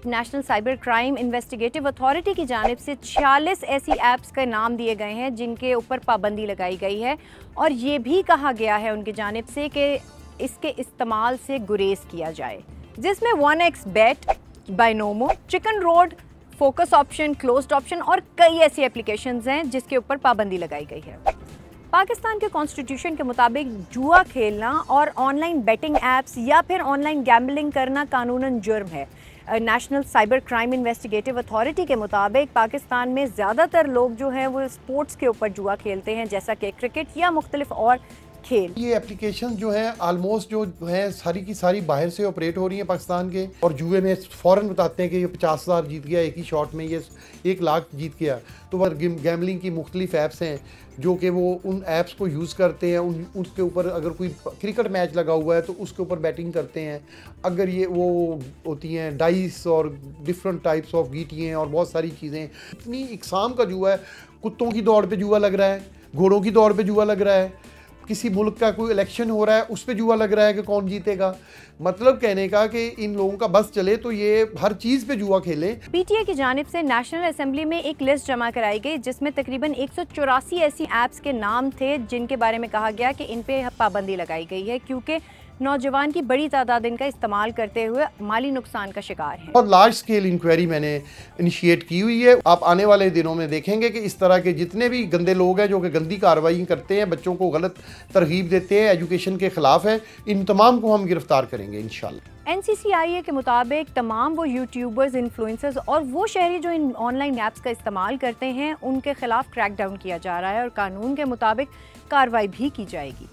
National cyber crime investigative authority की जानिब से 46 ऐसी ऐप्स के नाम दिए गए हैं जिनके ऊपर पाबंदी लगाई गई है और ये भी कहा गया है उनकी जानिब से कि इसके इस्तेमाल से गुरेज किया जाए, जिसमें 1xBet, Binomo, chicken road, focus option, closed option और कई ऐसी एप्लीकेशंस हैं जिसके ऊपर पाबंदी लगाई गई है। पाकिस्तान के कॉन्स्टिट्यूशन के मुताबिक जुआ खेलना और ऑनलाइन बेटिंग ऐप्स या फिर ऑनलाइन गैम्बलिंग करना कानूनन जुर्म है। National cyber crime investigative authority के मुताबिक पाकिस्तान में ज़्यादातर लोग जो हैं वो स्पोर्ट्स के ऊपर जुआ खेलते हैं, जैसा कि क्रिकेट या मुख्तलिफ और खेल। ये एप्लीकेशन जो है आलमोस्ट जो है सारी की सारी बाहर से ऑपरेट हो रही है पाकिस्तान के, और जुए में फ़ौरन बताते हैं कि ये 50,000 जीत गया, एक ही शॉट में ये 1 लाख जीत गया। तो वह गैमलिंग की मुख्तलिफ ऐप्स हैं जो कि वो उन ऐप्स को यूज़ करते हैं। उसके ऊपर अगर कोई क्रिकेट मैच लगा हुआ है तो उसके ऊपर बैटिंग करते हैं। अगर ये वो होती हैं डाइस और डिफरेंट टाइप्स ऑफ गीटियाँ और बहुत सारी चीज़ें, इतनी इकसाम का जुआ है। कुत्तों की दौड़ पे जुआ लग रहा है, घोड़ों की दौड़ पे जुआ लग रहा है, किसी मुल्क का कोई इलेक्शन हो रहा है उस पे जुआ लग रहा है कि कौन जीतेगा। मतलब कहने का कि इन लोगों का बस चले तो ये हर चीज़ पे जुआ खेलें। पीटीए की जानिब से नेशनल असेंबली में एक लिस्ट जमा कराई गई जिसमें तकरीबन 184 ऐसी ऐप्स के नाम थे जिनके बारे में कहा गया कि इन पे पाबंदी लगाई गई है क्योंकि नौजवान की बड़ी तादाद इनका इस्तेमाल करते हुए माली नुकसान का शिकार है। और लार्ज स्केल इंक्वायरी मैंने इनिशिएट की हुई है। आप आने वाले दिनों में देखेंगे कि इस तरह के जितने भी गंदे लोग हैं जो कि गंदी कार्रवाई करते हैं, बच्चों को गलत तरगीब देते हैं, एजुकेशन के खिलाफ है, इन तमाम को हम गिरफ्तार करेंगे इंशाल्लाह। NCCIA के मुताबिक तमाम वो यूट्यूबर्स, इन्फ्लुएंसर्स और वो शहरी जो इन ऑनलाइन ऐप्स का इस्तेमाल करते हैं उनके खिलाफ क्रैकडाउन किया जा रहा है और कानून के मुताबिक कार्रवाई भी की जाएगी।